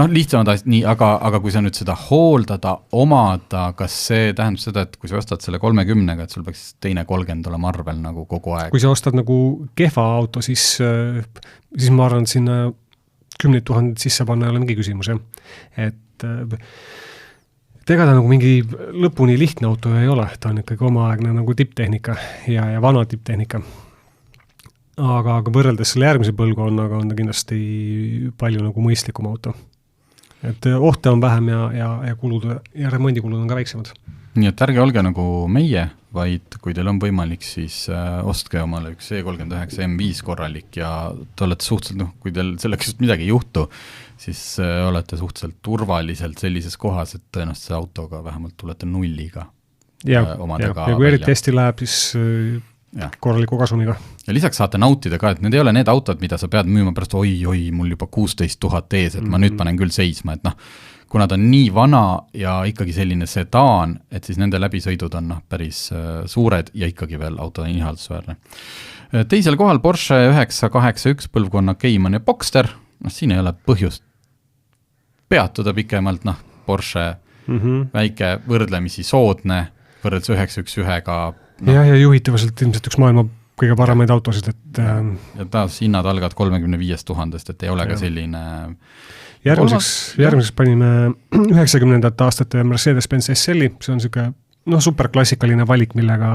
Lihtsamad asjad, nii, aga kui sa nüüd seda hooldada, omada, kas see tähendab seda, et kui sa ostad selle 30-ga, et sul peaks teine 30 olema arvel nagu kogu aeg? Kui sa ostad nagu kehva auto, siis ma arvan, et sinna 10 000 sisse panna ei ole mingi küsimus, et ega ta nagu mingi lõpuni lihtne auto ei ole, ta on ikkagi omaaegne nagu tipptehnika ja vana tipptehnika. Aga võrreldes selle järgmise põlvkonnaga on ta kindlasti palju nagu mõistlikum auto. Et ohte on vähem ja kulud ja remondikulud on ka väiksemad. Nii et ärge olge nagu meie, vaid kui teil on võimalik, siis ostke omale üks E39 M5 korralik ja te olete suhteliselt, kui teil selleks just midagi ei juhtu, siis olete suhteliselt turvaliselt sellises kohas, et tõenäoliselt see autoga vähemalt tulete nulliga. Ja kui eriti hästi läheb, siis korraliku kasumiga. Ja lisaks saate nautida ka, et need ei ole need autod, mida sa pead müüma pärast, oi, mul juba 16 000 ees, et ma nüüd panen küll seisma, et kuna ta on nii vana ja ikkagi selline sedaan, et siis nende läbisõidud on päris suured ja ikkagi veel auto on ihaldusväärne. Teisel kohal Porsche 981 põlvkonna Cayman ja Boxster, siin ei ole põhjust peatuda pikemalt, Porsche väike võrdlemisi soodne, võrreldes 911-ga. Ja juhitavuselt ilmselt üks maailma kõige paremaid autosid, et ja taas hinnad algavad 35 000-st, et ei ole ka selline Järgmiseks panime 90. aastate Mercedes-Benz SL-i, see on selline superklassikaline valik, millega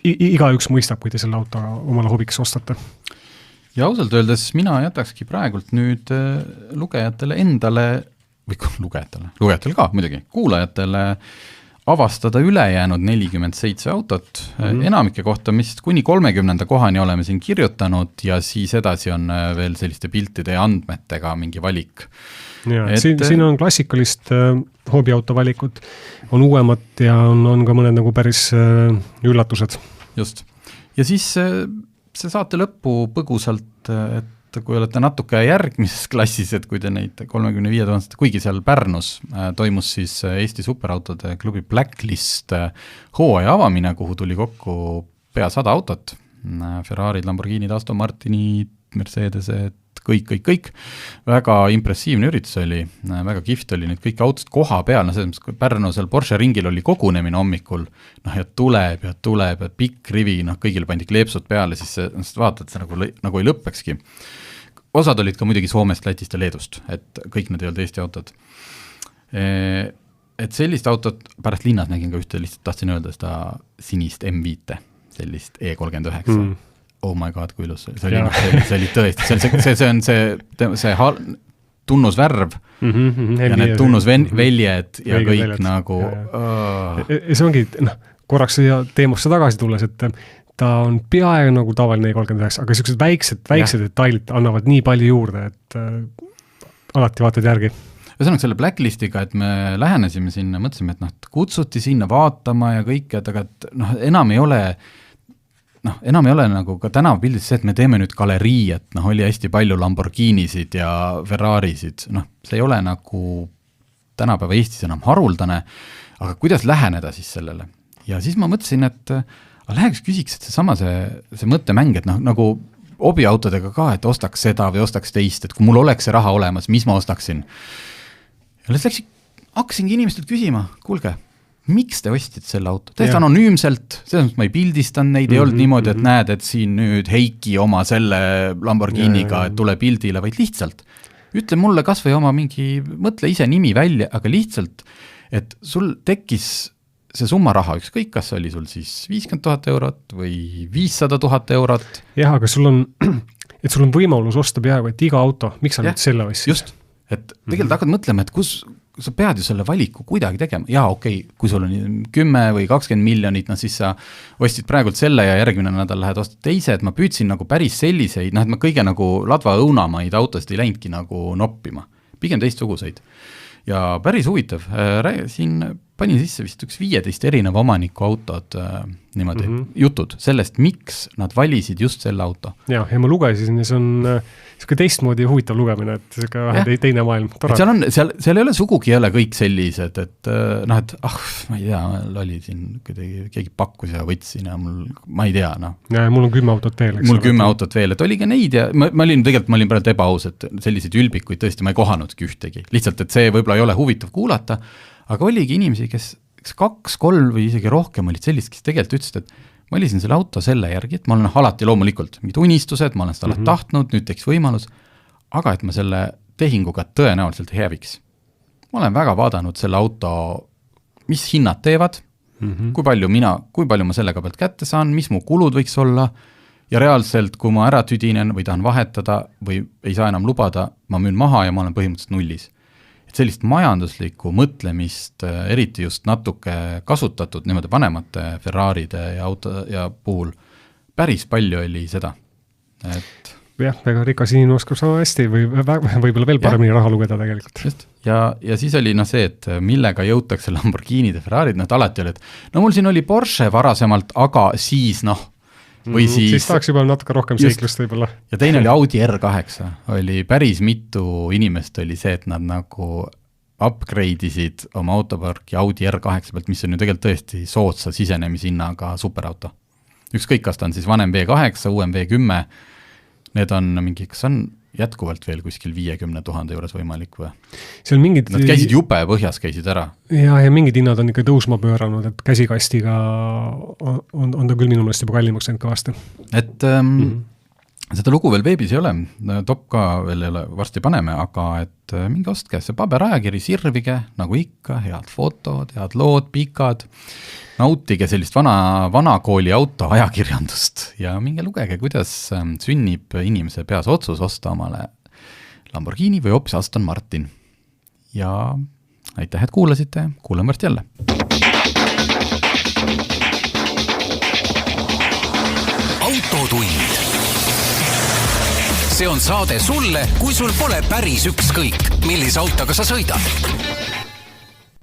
igaüks mõistab, kui te selle auto omale hobiks ostate. Ja ausalt öeldes mina jätakski praegult nüüd lugejatele endale või lugejatele ka muidugi, kuulajatele avastada ülejäänud 47 autot, enamike kohta, mis kuni 30. kohani oleme siin kirjutanud ja siis edasi on veel selliste piltide ja andmetega mingi valik. Ja, siin on klassikalist hobiauto valikut, on uuemat ja on ka mõned nagu päris üllatused. Just. Ja siis see saate lõppu põgusalt, et kui olete natuke järgmises klassis, et kui te neid 35 000, kuigi seal Pärnus toimus siis Eesti Superautode klubi Blacklist hooaja avamine, kuhu tuli kokku pea 100 autot, Ferrarid, Lamborghinid, Aston Martinid, Mercedesed, kõik. Väga impressiivne üritus oli, väga kihvt oli nüüd kõik autod koha peal, kui Pärnu seal Porsche ringil oli kogunemine hommikul, ja tuleb, pikk rivi, kõigil pandi kleepsud peale, siis vaatad, see nagu ei lõppekski. Osad olid ka muidugi Soomest, Lätist ja Leedust, et kõik need ei olnud Eesti autod. Et sellist autot pärast linnas nägin ka ühte, lihtsalt tahtsin öelda seda sinist M5, sellist E39. Oh my god, kui ilus see oli tõesti, see on see tunnusvärv ja need tunnusveljed ja kõik nagu... See ongi, korraks teemasse tagasi tulles, et ta on peaaegu nagu tavaline E39, aga sellised väiksed detailid annavad nii palju juurde, et alati vaatad järgi. Ühesõnaga selle Blacklistiga, et me lähenesime sinna, mõtlesime, et kutsuti sinna vaatama ja kõik, et aga enam ei ole nagu ka tänavapildis see, et me teeme nüüd galerii, et oli hästi palju Lamborghinisid ja Ferrarisid, see ei ole nagu tänapäeva Eestis enam haruldane, aga kuidas läheneda siis sellele? Ja siis ma mõtlesin, et läheks küsiks, et see mõttemäng, et nagu hobiautodega ka, et ostaks seda või ostaks teist, et kui mul oleks see raha olemas, mis ma ostaksin? Ja hakkasingi inimestelt küsima, kuulge, miks te ostid selle auto? Täiesti anonüümselt, selles mõttes ma ei pildistan neid, ei olnud niimoodi, et näed, et siin nüüd Heiki oma selle Lamborghiniga, et tule pildile, vaid lihtsalt ütle mulle kas või oma mõtle ise nimi välja, aga lihtsalt, et sul tekkis see summa raha, ükskõik, kas oli sul siis 50 000 eurot või 500 000 eurot. Jah, aga sul on võimalus osta peaaegu, et iga auto, miks sa nüüd selle ostsid? Just, et tegelikult hakkad mõtlema, et kus sa pead ju selle valiku kuidagi tegema. Jaa, okei, kui sul on 10 või 20 miljonit, siis sa ostid praegult selle ja järgmine nädal lähed ostad teise, et ma püüdsin nagu päris selliseid, et ma kõige nagu ladva õunamaid autosid ei läinudki nagu noppima, pigem teistsuguseid. Ja päris huvitav, siin panin sisse vist üks 15 erineva omaniku autod niimoodi, jutud sellest, miks nad valisid just selle auto. Ja ma lugesin ja see on teistmoodi huvitav lugemine, et see teine maailm. Seal ei ole sugugi ei ole kõik sellised, et ma ei tea, oli siin keegi pakkus ja võtsin ja ma ei tea. Ja mul on 10 autot veel. Mul 10 autot veel, et oli ka neid ja ma olin praegu ebaaus, et selliseid ülbikuid tõesti ma ei kohanudki ühtegi. Lihtsalt, et see võib-olla ei ole huvitav kuulata, aga oligi inimesi, kes 2, 3 või isegi rohkem olid sellist, kes tegelikult ütlesid, et ma valisin selle auto selle järgi, et ma olen alati loomulikult mingid unistused, ma olen seda alati tahtnud, nüüd teeks võimalus, aga et ma selle tehinguga tõenäoliselt ei häviks. Ma olen väga vaadanud selle auto, mis hinnad teevad, kui palju ma sellega pealt kätte saan, mis mu kulud võiks olla ja reaalselt, kui ma ära tüdinen või tahan vahetada või ei saa enam lubada, ma müün maha ja ma olen põhimõtteliselt nullis. Sellist majanduslikku mõtlemist, eriti just natuke kasutatud niimoodi vanemate Ferraride ja auto ja puhul, päris palju oli seda. Jah, väga rikas inimene oskab sama hästi või võib-olla veel paremini raha lugeda tegelikult. Just. Ja siis oli see, et millega jõutakse Lamborghinid ja Ferrarid, alati oli, et mul siin oli Porsche varasemalt, aga siis või siis tahaks juba natuke rohkem seiklust võib-olla. Ja teine oli Audi R8, oli päris mitu inimest oli see, et nad nagu upgrade'isid oma autoparki Audi R8 pealt, mis on ju tegelikult tõesti soodsa sisenemishinnaga superauto. Ükskõik, kas ta on siis vanem V8, uuem V10, need on mingi, kas on jätkuvalt veel kuskil 50 000 juures võimalik või? Nad käisid jube põhjas, käisid ära. Ja mingid hinnad on ikka tõusma pööranud, et käsikastiga on ta küll minu meelest juba kallimaks läinud kõvasti. Et seda lugu veel veebis ei ole, top ka veel ei ole, varsti paneme, aga et mingi ostke see paberajakiri, sirvige, nagu ikka, head fotod, head lood, pikad, nautige sellist vana kooli auto ajakirjandust ja minge lugege, kuidas sünnib inimese peas otsus osta omale Lamborghini või hoopis Aston Martin. ja aitäh, et kuulasite, kuuleme varsti jälle. Autotund. See on saade sulle, kui sul pole päris ükskõik, millise autoga sa sõidad.